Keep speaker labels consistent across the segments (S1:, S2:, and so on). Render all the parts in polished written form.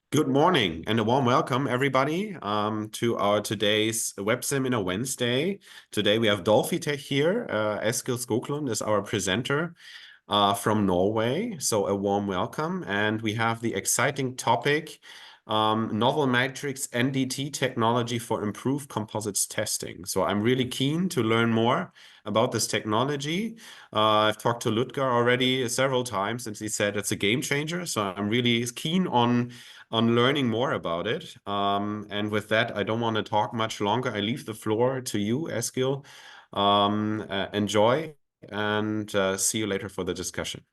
S1: Good morning and a warm welcome, everybody, to our today's Web Seminar Wednesday. Today we have Dolphitech here. Eskil Skoglund is our presenter from Norway. So a warm welcome. And we have the exciting topic, novel matrix NDT technology for improved composites testing. So I'm really keen to learn more about this technology. I've talked to Ludger already several times, and he said it's a game changer. So I'm really keen on learning more about it. And with that, I don't want to talk much longer. I leave the floor to you, Eskil. Enjoy and see you later for the discussion.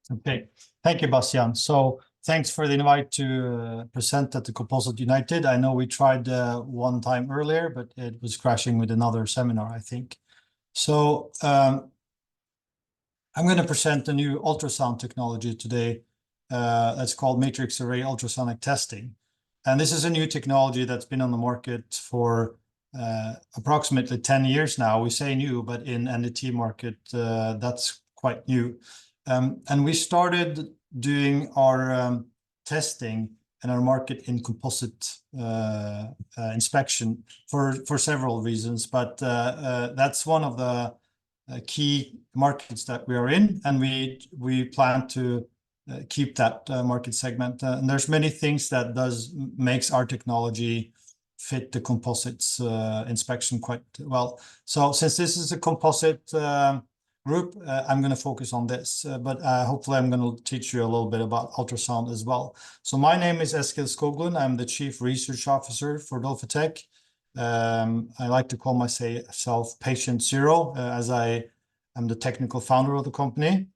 S2: Okay, thank you, Bastian. So thanks for the invite to present at the Composite United. I know we tried one time earlier, but it was crashing with another seminar, I think. So I'm going to present a new ultrasound technology today. That's called matrix array ultrasonic testing. And this is a new technology that's been on the market for approximately 10 years now. We say new, but in NDT market, that's quite new. And we started doing our testing and our market in composite inspection for several reasons, but that's one of the key markets that we are in, and we plan to keep that market segment. And there's many things that makes our technology fit the composites inspection quite well. So since this is a composite group, I'm going to focus on this, but hopefully I'm going to teach you a little bit about ultrasound as well. So my name is Eskil Skoglund. I'm the Chief Research Officer for Dolphitech. I like to call myself Patient Zero, as I am the technical founder of the company.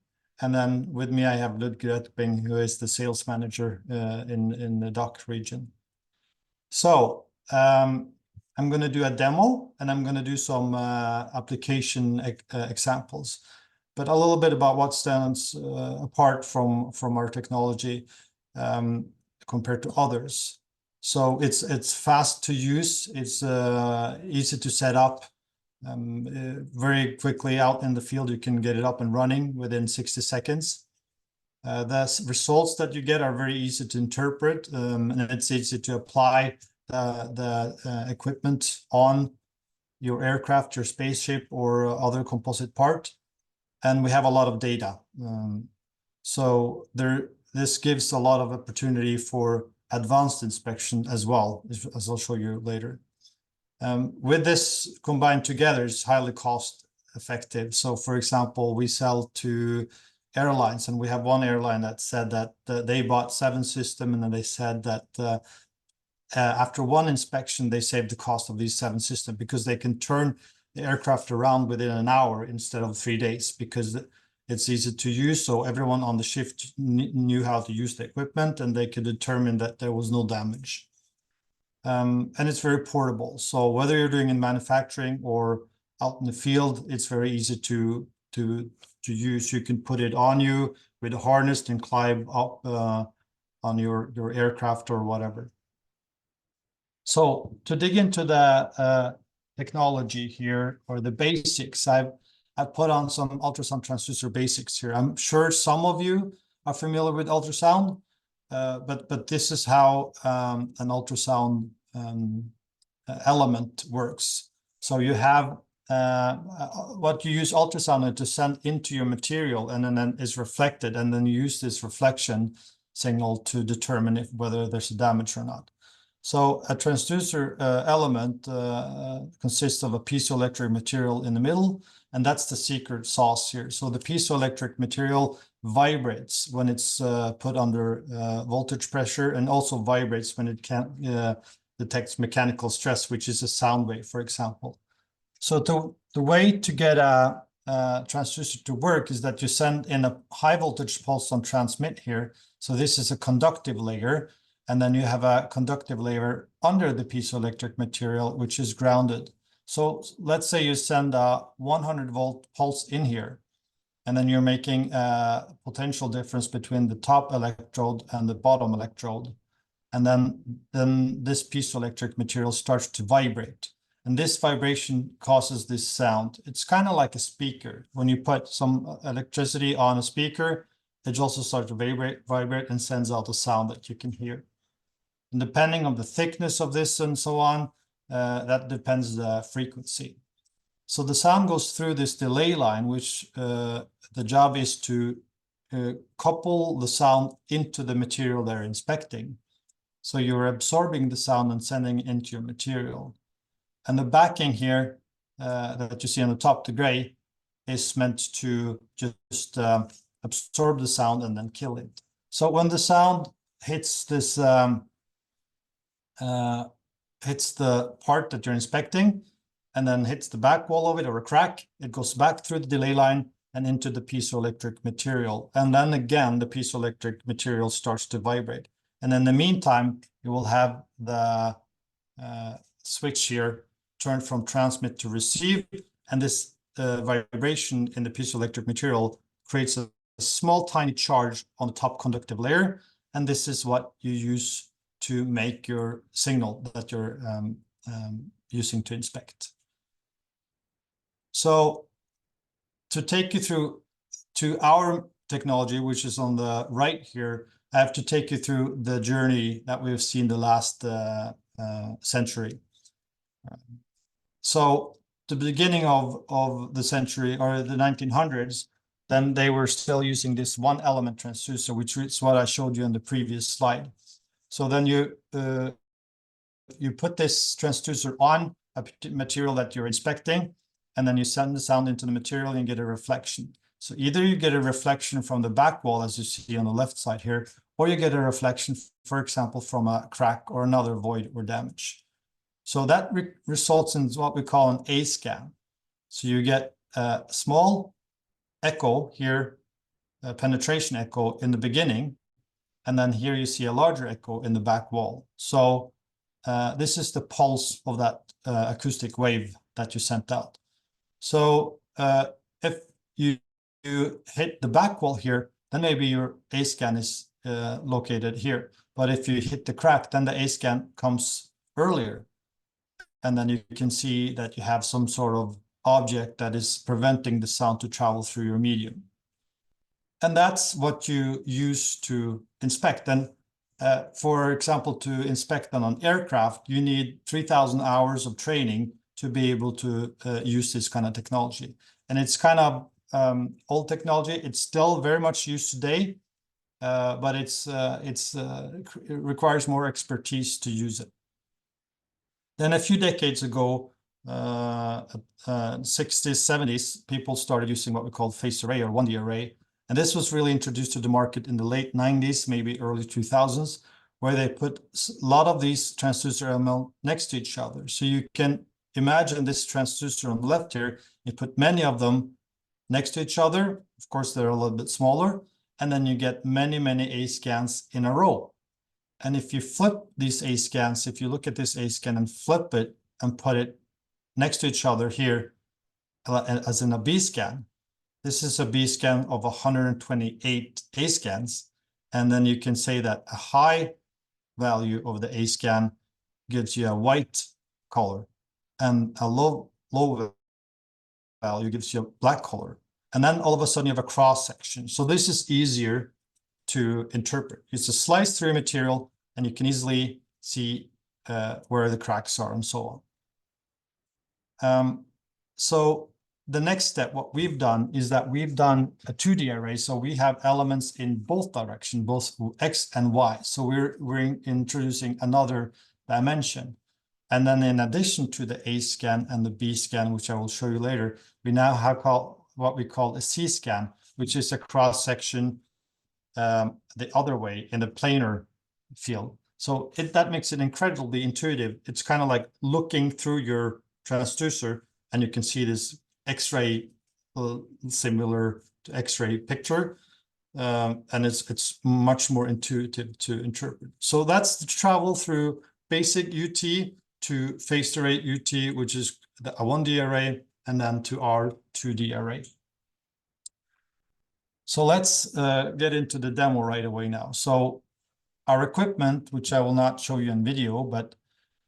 S2: And then with me, I have Ludger, who is the sales manager in the DACH region. So I'm going to do a demo, and I'm going to do some application examples, but a little bit about what stands apart from our technology compared to others. So it's fast to use, it's easy to set up. Very quickly out in the field, you can get it up and running within 60 seconds. The results that you get are very easy to interpret, and it's easy to apply the equipment on your aircraft, your spaceship, or other composite part. And we have a lot of data. So this gives a lot of opportunity for advanced inspection as well, as I'll show you later. With this combined together, it's highly cost effective. So for example, we sell to airlines, and we have one airline that said that they bought 7 systems, and then they said that after one inspection, they saved the cost of these 7 systems because they can turn the aircraft around within an hour instead of 3 days, because it's easy to use. So everyone on the shift knew how to use the equipment, and they could determine that there was no damage. And it's very portable. So whether you're doing in manufacturing or out in the field, it's very easy to use. You can put it on you with a harness and climb up on your aircraft or whatever. So to dig into the technology here, or the basics, I've put on some ultrasound transducer basics here. I'm sure some of you are familiar with ultrasound, but this is how an ultrasound element works. So you have what you use ultrasound to send into your material, and then is reflected, and then you use this reflection signal to determine whether there's a damage or not. So a transducer element consists of a piezoelectric material in the middle, and that's the secret sauce here. So the piezoelectric material vibrates when it's put under voltage pressure, and also vibrates when it detects mechanical stress, which is a sound wave, for example. So the way to get a transducer to work is that you send in a high voltage pulse on transmit here. So this is a conductive layer. And then you have a conductive layer under the piezoelectric material, which is grounded. So let's say you send a 100-volt pulse in here, and then you're making a potential difference between the top electrode and the bottom electrode. And then this piezoelectric material starts to vibrate. And this vibration causes this sound. It's kind of like a speaker. When you put some electricity on a speaker, it also starts to vibrate and sends out a sound that you can hear. And depending on the thickness of this and so on, that depends the frequency. So the sound goes through this delay line, which the job is to couple the sound into the material they're inspecting. So you're absorbing the sound and sending it into your material. And the backing here that you see on the top, the gray, is meant to just absorb the sound and then kill it. So when the sound hits this, hits the part that you're inspecting, and then hits the back wall of it or a crack, it goes back through the delay line and into the piezoelectric material. And then again, the piezoelectric material starts to vibrate. And in the meantime, you will have the switch here turn from transmit to receive. And this vibration in the piezoelectric material creates a small, tiny charge on the top conductive layer. And this is what you use to make your signal that you're using to inspect. So to take you through to our technology, which is on the right here, I have to take you through the journey that we've seen the last century. So the beginning of the century, or the 1900s, then they were still using this one element transducer, which is what I showed you in the previous slide. So then you put this transducer on a material that you're inspecting, and then you send the sound into the material and you get a reflection. So either you get a reflection from the back wall, as you see on the left side here, or you get a reflection, for example, from a crack or another void or damage. So that results in what we call an A scan. So you get a small echo here, a penetration echo in the beginning, and then here you see a larger echo in the back wall. So this is the pulse of that acoustic wave that you sent out. So if you hit the back wall here, then maybe your A scan is located here. But if you hit the crack, then the A scan comes earlier. And then you can see that you have some sort of object that is preventing the sound to travel through your medium. And that's what you use to inspect. And for example, to inspect on an aircraft, you need 3,000 hours of training to be able to use this kind of technology. And it's kind of old technology. It's still very much used today, but it requires more expertise to use it. Then a few decades ago, 60s, 70s, people started using what we call phased array or 1D array. And this was really introduced to the market in the late 90s, maybe early 2000s, where they put a lot of these transducer elements next to each other. So you can imagine this transducer on the left here, you put many of them next to each other. Of course, they're a little bit smaller. And then you get many, many A scans in a row. And if you flip these A scans, if you look at this A scan and flip it and put it next to each other here, as in a B scan, this is a B scan of 128 A scans. And then you can say that a high value of the A scan gives you a white color, and a low value gives you a black color. And then all of a sudden you have a cross section. So this is easier to interpret. It's a slice through material, and you can easily see where the cracks are and so on. So the next step, what we've done is that we've done a 2D array. So we have elements in both directions, both X and Y. So we're introducing another dimension. And then in addition to the A scan and the B scan, which I will show you later, we now have what we call a C scan, which is a cross section the other way in the planar field. So that makes it incredibly intuitive. It's kind of like looking through your transducer, and you can see this X-ray similar to X-ray picture, and it's much more intuitive to interpret. So that's the travel through basic UT to phased array UT, which is a 1D array, and then to our 2D array. So let's get into the demo right away now. So our equipment, which I will not show you in video, but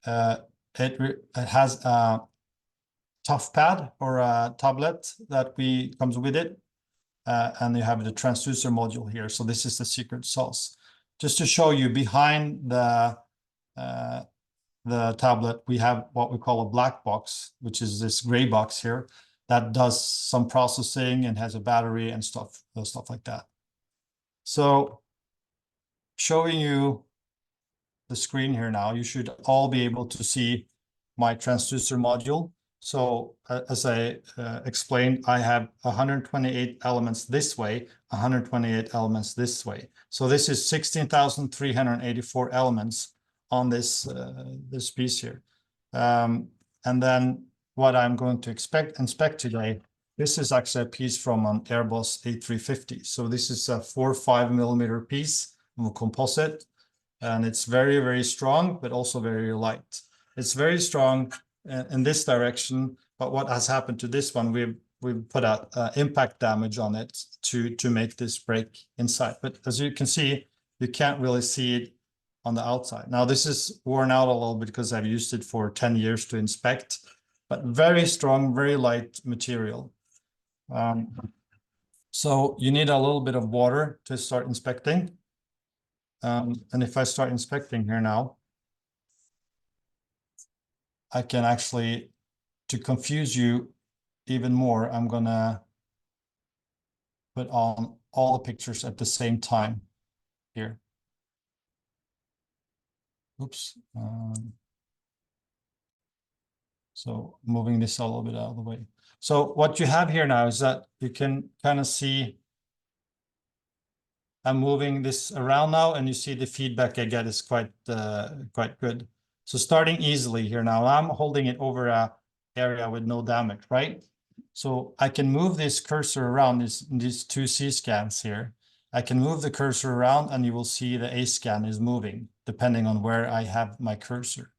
S2: it has a tough pad or a tablet that comes with it. and you have the transducer module here. So this is the secret sauce. Just to show you, behind the tablet, we have what we call a black box, which is this gray box here that does some processing and has a battery and stuff like that. So showing you the screen here now, you should all be able to see my transducer module. So as I explained, I have 128 elements this way, 128 elements this way. So this is 16,384 elements on this this piece here. And then what I'm going to inspect today, this is actually a piece from an Airbus A350. So this is a 4.5 millimeter piece of a composite, and it's very, very strong, but also very light. It's very strong in this direction, but what has happened to this one, we've put out impact damage on it to make this break inside. But as you can see, you can't really see it on the outside. Now this is worn out a little bit because I've used it for 10 years to inspect, but very strong, very light material. So you need a little bit of water to start inspecting. And if I start inspecting here now, I can actually, to confuse you even more, I'm gonna put on all the pictures at the same time here. Oops. So moving this a little bit out of the way. So what you have here now is that you can kind of see I'm moving this around now, and you see the feedback I get is quite good. So starting easily here now, I'm holding it over a area with no damage, right? So I can move this cursor around these two C scans here. I can move the cursor around, and you will see the A scan is moving depending on where I have my cursor.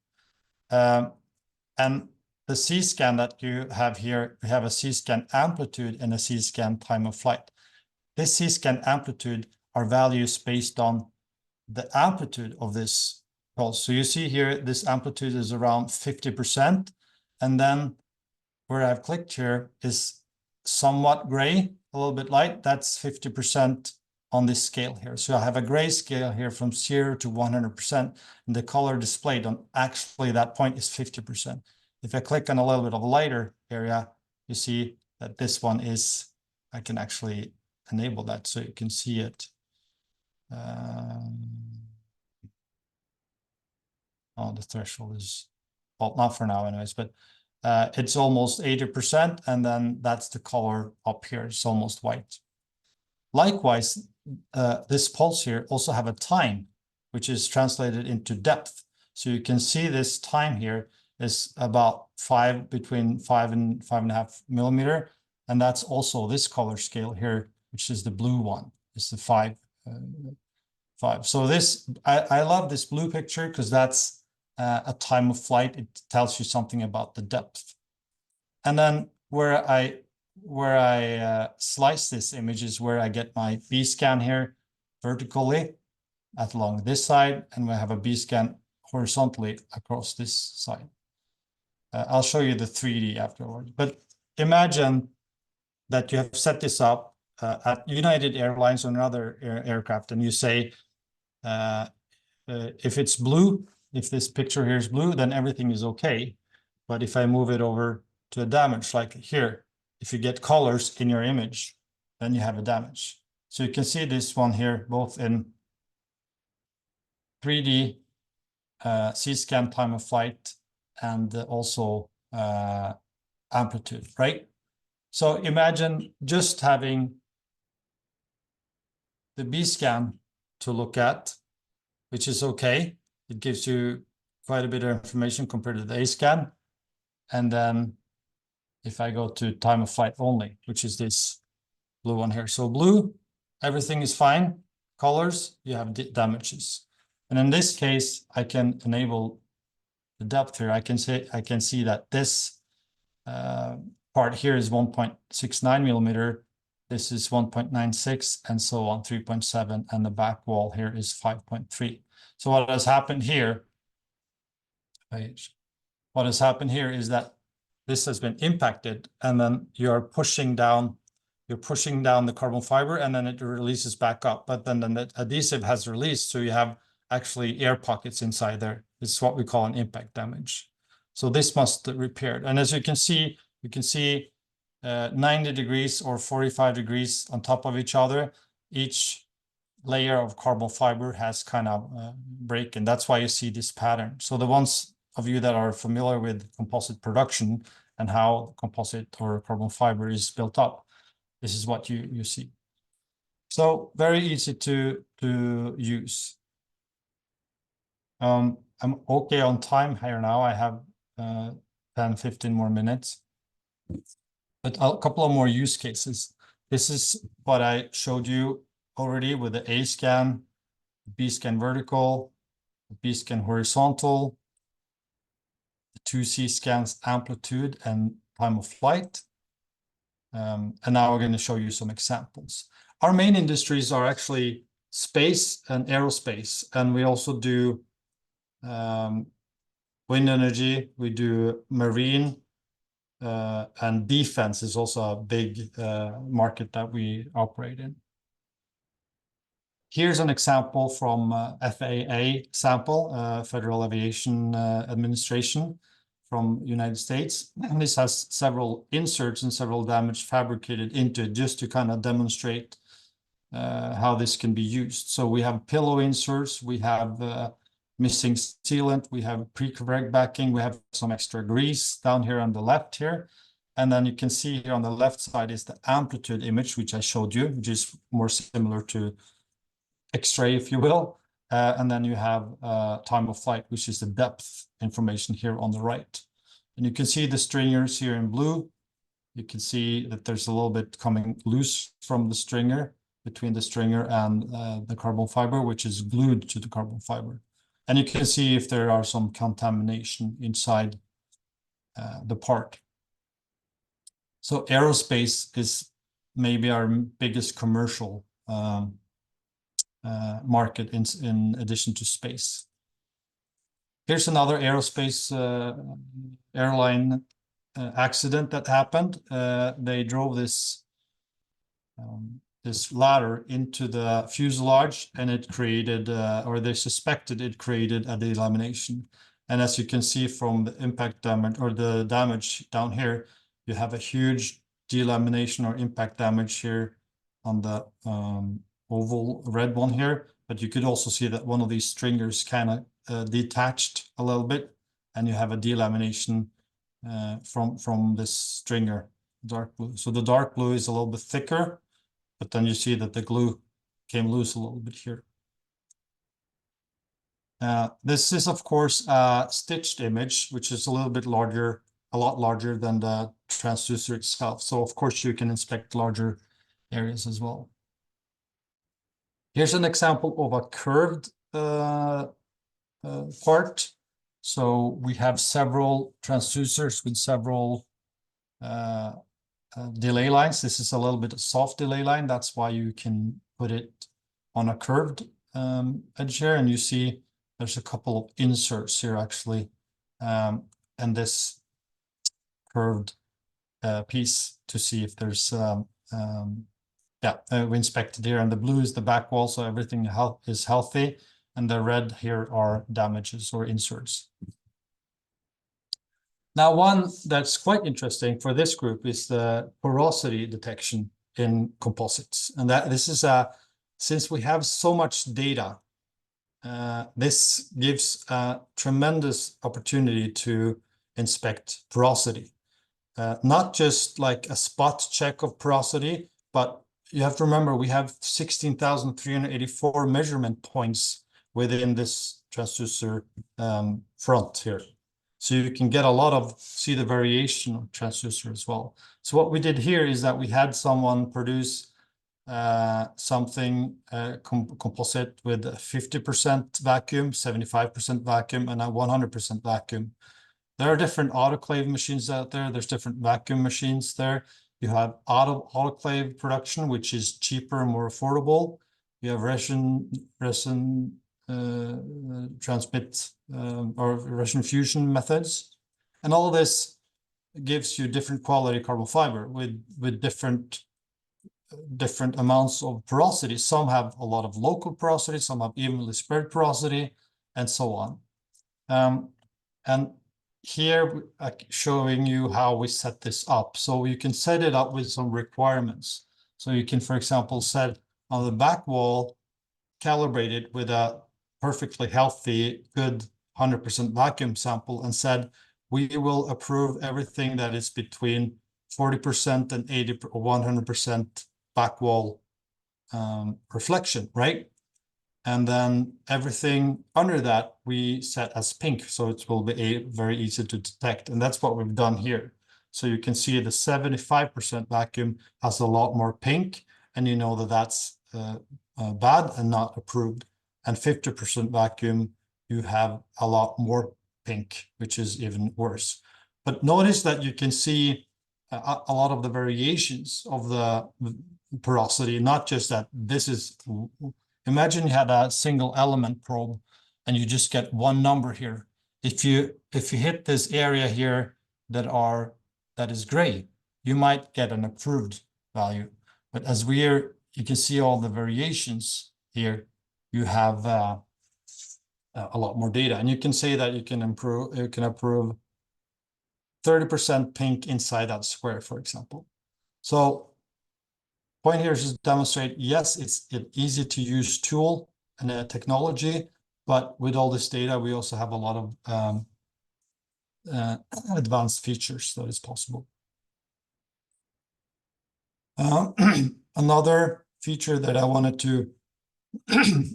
S2: And the C scan that you have here, we have a C scan amplitude and a C scan time of flight. This C scan amplitude are values based on the amplitude of this pulse. So you see here, this amplitude is around 50%. And then where I've clicked here is somewhat gray, a little bit light. That's 50% on this scale here. So I have a gray scale here from 0 to 100%. And the color displayed on actually that point is 50%. If I click on a little bit of a lighter area, you see that this one is, I can actually enable that so you can see it. Oh, the threshold is, well, not for now anyways, but it's almost 80%, and then that's the color up here. It's almost white. Likewise, this pulse here also have a time, which is translated into depth. So you can see this time here is about between 5 and 5.5 millimeter. And that's also this color scale here, which is the blue one. It's the 5. So this, I love this blue picture because that's a time of flight. It tells you something about the depth. And then where I slice this image is where I get my B scan here vertically along this side, and we have a B scan horizontally across this side. I'll show you the 3D afterwards. But imagine that you have set this up at United Airlines or another aircraft, and you say, if it's blue, if this picture here is blue, then everything is okay. But if I move it over to a damage, like here, if you get colors in your image, then you have a damage. So you can see this one here, both in 3D, C-scan time of flight, and also amplitude, right? So imagine just having the B-scan to look at, which is okay. It gives you quite a bit of information compared to the A-scan. And then if I go to time of flight only, which is this blue one here. So blue, everything is fine. Colors, you have damages. And in this case, I can enable the depth here. I can see that this part here is 1.69 millimeter. This is 1.96 and so on, 3.7, and the back wall here is 5.3. So what has happened here, what has happened here is that this has been impacted, and then you're pushing down you're pushing down the carbon fiber and then it releases back up. But then the adhesive has released, so you have actually air pockets inside there. It's what we call an impact damage. So this must be repaired. And as you can see 90 degrees or 45 degrees on top of each other. Each layer of carbon fiber has kind of break, and that's why you see this pattern. So the ones of you that are familiar with composite production and how composite or carbon fiber is built up, this is what you see. So very easy to use. I'm okay on time here now. I have 10-15 more minutes. But a couple of more use cases. This is what I showed you already with the A scan, B scan vertical, B scan horizontal, the 2C scans amplitude and time of flight. And now we're going to show you some examples. Our main industries are actually space and aerospace, and we also do wind energy, we do marine, and defense is also a big market that we operate in. Here's an example from FAA sample, Federal Aviation Administration from United States. And this has several inserts and several damage fabricated into it just to kind of demonstrate how this can be used. So we have pillow inserts, we have missing sealant, we have pre-correct backing, we have some extra grease down here on the left here. And then you can see here on the left side is the amplitude image, which I showed you, which is more similar to X-ray, if you will. And then you have time of flight, which is the depth information here on the right. And you can see the stringers here in blue. You can see that there's a little bit coming loose from the stringer, between the stringer and the carbon fiber, which is glued to the carbon fiber. And you can see if there are some contamination inside the part. So aerospace is maybe our biggest commercial market in addition to space. Here's another aerospace airline accident that happened. They drove this this ladder into the fuselage, and it created, or they suspected it created a delamination. And as you can see from the impact damage or the damage down here, you have a huge delamination or impact damage here on the oval red one here. But you could also see that one of these stringers kind of detached a little bit, and you have a delamination from this stringer, dark blue. So the dark blue is a little bit thicker, but then you see that the glue came loose a little bit here. This is, of course, a stitched image, which is a little bit larger, a lot larger than the transducer itself. So, of course, you can inspect larger areas as well. Here's an example of a curved part. So we have several transducers with several delay lines. This is a little bit of soft delay line. That's why you can put it on a curved edge here. And you see there's a couple of inserts here actually, and this curved piece to see if there's, we inspected here, and the blue is the back wall, so everything is healthy. And the red here are damages or inserts. Now, one that's quite interesting for this group is the porosity detection in composites. And that this is since we have so much data, this gives a tremendous opportunity to inspect porosity. Not just like a spot check of porosity, but you have to remember we have 16,384 measurement points within this transducer front here. So you can get a lot of, see the variation of transducer as well. So what we did here is that we had someone produce something composite with 50% vacuum, 75% vacuum, and a 100% vacuum. There are different autoclave machines out there. There's different vacuum machines there. You have autoclave production, which is cheaper and more affordable. You have resin transmit or resin fusion methods, and all this gives you different quality carbon fiber with different different amounts of porosity. Some have a lot of local porosity, some have evenly spread porosity, and so on. And here showing you how we set this up. So you can set it up with some requirements. So you can, for example, set on the back wall, calibrate it with a perfectly healthy, good 100% vacuum sample, and said, we will approve everything that is between 40% and 80 or 100% back wall reflection, right? And then everything under that we set as pink, so it will be very easy to detect. And that's what we've done here. So you can see the 75% vacuum has a lot more pink, and you know that that's bad and not approved. And 50% vacuum, you have a lot more pink, which is even worse. But notice that you can see a lot of the variations of the porosity, not just that this is. Imagine you had a single element probe and you just get one number here. If you hit this area here that is gray, you might get an approved value. But as you can see all the variations here, you have a lot more data. And you can say that you can approve 30% pink inside that square, for example. So point here is to demonstrate, yes, it's an easy to use tool and a technology, but with all this data, we also have a lot of advanced features that is possible. Another feature that I wanted to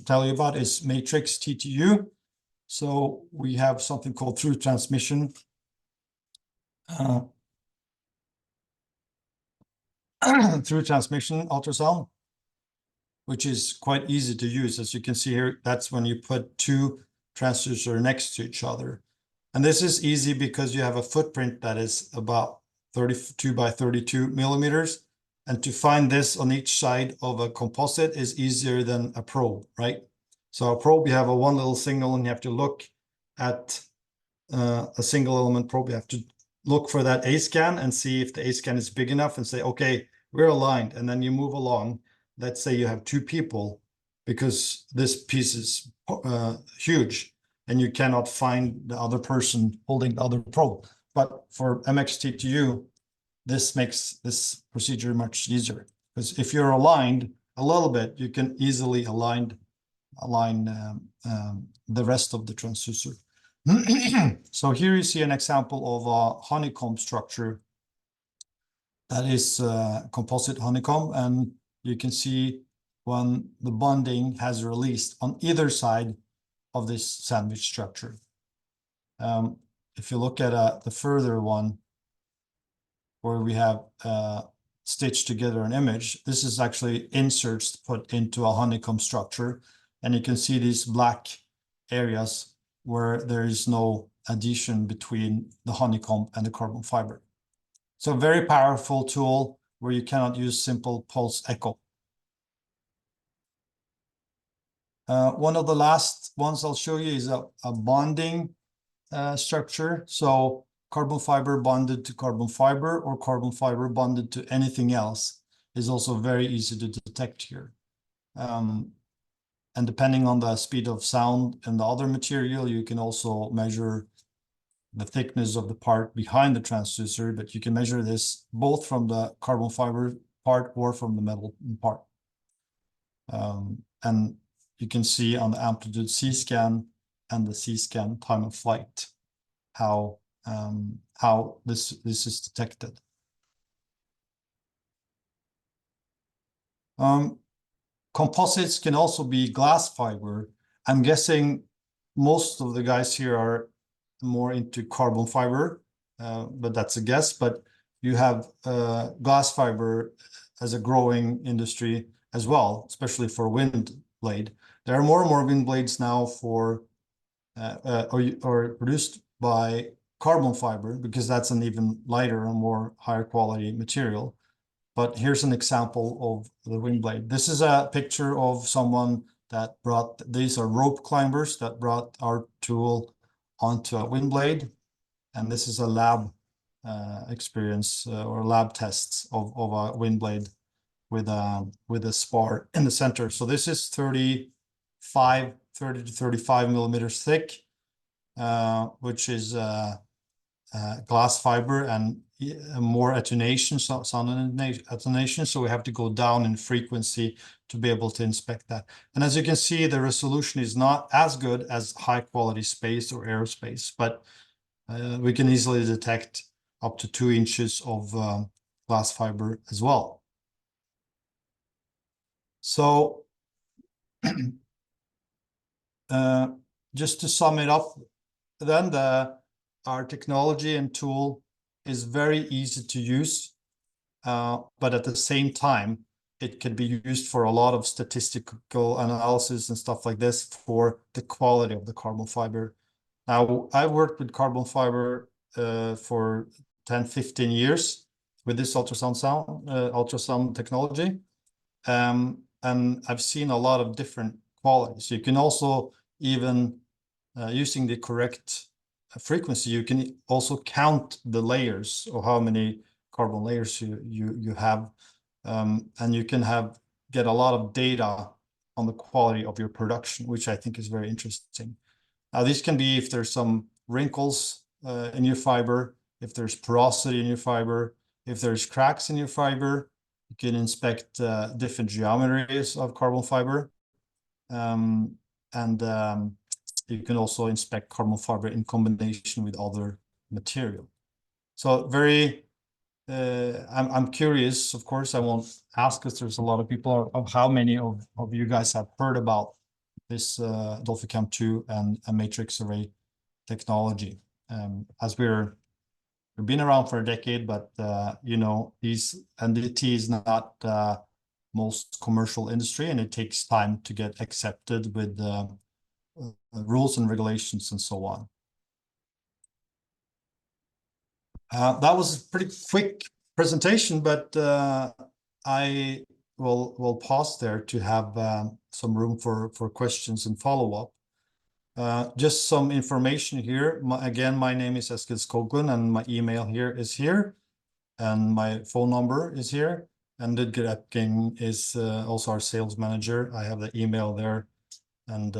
S2: tell you about is matrix TTU. So we have something called through transmission. Through transmission ultrasound, which is quite easy to use. As you can see here, that's when you put two transducers next to each other. And this is easy because you have a footprint that is about 32 by 32 millimeters. And to find this on each side of a composite is easier than a probe, right? So a probe, you have a one little signal and you have to look at a single element probe. You have to look for that A scan and see if the A scan is big enough and say, okay, we're aligned. And then you move along. Let's say you have two people, because this piece is huge and you cannot find the other person holding the other probe. But for MXTTU, this makes this procedure much easier, because if you're aligned a little bit, you can easily align the rest of the transducer. So here you see an example of a honeycomb structure that is composite honeycomb, and you can see when the bonding has released on either side of this sandwich structure. If you look at the further one, where we have stitched together an image, this is actually inserts put into a honeycomb structure, and you can see these black areas where there is no adhesion between the honeycomb and the carbon fiber. So a very powerful tool where you cannot use simple pulse echo. One of the last ones I'll show you is a bonding structure. So carbon fiber bonded to carbon fiber, or carbon fiber bonded to anything else, is also very easy to detect here. And depending on the speed of sound and the other material, you can also measure the thickness of the part behind the transducer, but you can measure this both from the carbon fiber part or from the metal part. And you can see on the amplitude C-scan and the C-scan time of flight how this is detected. Composites can also be glass fiber. I'm guessing most of the guys here are more into carbon fiber, but that's a guess. But you have glass fiber as a growing industry as well, especially for wind blade. There are more and more wind blades now for or produced by carbon fiber, because that's an even lighter and more higher quality material. But here's an example of the wind blade. This is a picture of someone that brought, these are rope climbers that brought our tool onto a wind blade. And this is a lab experience or lab tests of a wind blade with a spar in the center. So this is 30 to 35 millimeters thick, which is glass fiber and more attenuation, sound attenuation. So we have to go down in frequency to be able to inspect that. And as you can see, the resolution is not as good as high quality space or aerospace, but we can easily detect up to 2 inches of glass fiber as well. So just to sum it up, then our technology and tool is very easy to use, but at the same time, it can be used for a lot of statistical analysis and stuff like this for the quality of the carbon fiber. Now, I've worked with carbon fiber for 10, 15 years with this ultrasound technology. And I've seen a lot of different qualities. You can also even, using the correct frequency, you can also count the layers or how many carbon layers you have. And you can get a lot of data on the quality of your production, which I think is very interesting. Now, this can be if there's some wrinkles in your fiber, if there's porosity in your fiber, if there's cracks in your fiber. You can inspect different geometries of carbon fiber. You can also inspect carbon fiber in combination with other material. So I'm curious, of course, I won't ask because there's a lot of people of how many of you guys have heard about this Dolphicam 2 and a matrix array technology. As we've been around for a decade, but you know, NDT is not most commercial industry, and it takes time to get accepted with rules and regulations and so on. That was a pretty quick presentation, but I will pause there to have some room for questions and follow-up. Just some information here. Again, my name is Eskil Skoglund, and my email here is here, and my phone number is here. And Ludger Epking is also our sales manager. I have the email there, and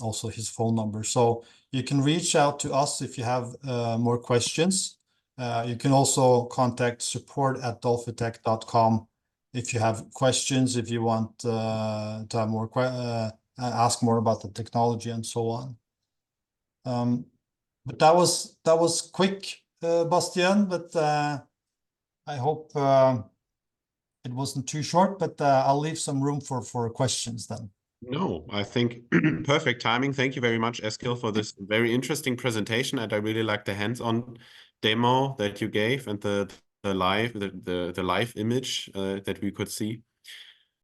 S2: also his phone number. So you can reach out to us if you have more questions. You can also contact support@dolphitech.com if you have questions, if you want to have more ask more about the technology and so on. But that was quick, Bastian, but I hope it wasn't too short, but I'll leave some room for questions then.
S1: No, I think perfect timing. Thank you very much, Eskil, for this very interesting presentation. And I really like the hands-on demo that you gave and the live image that we could see.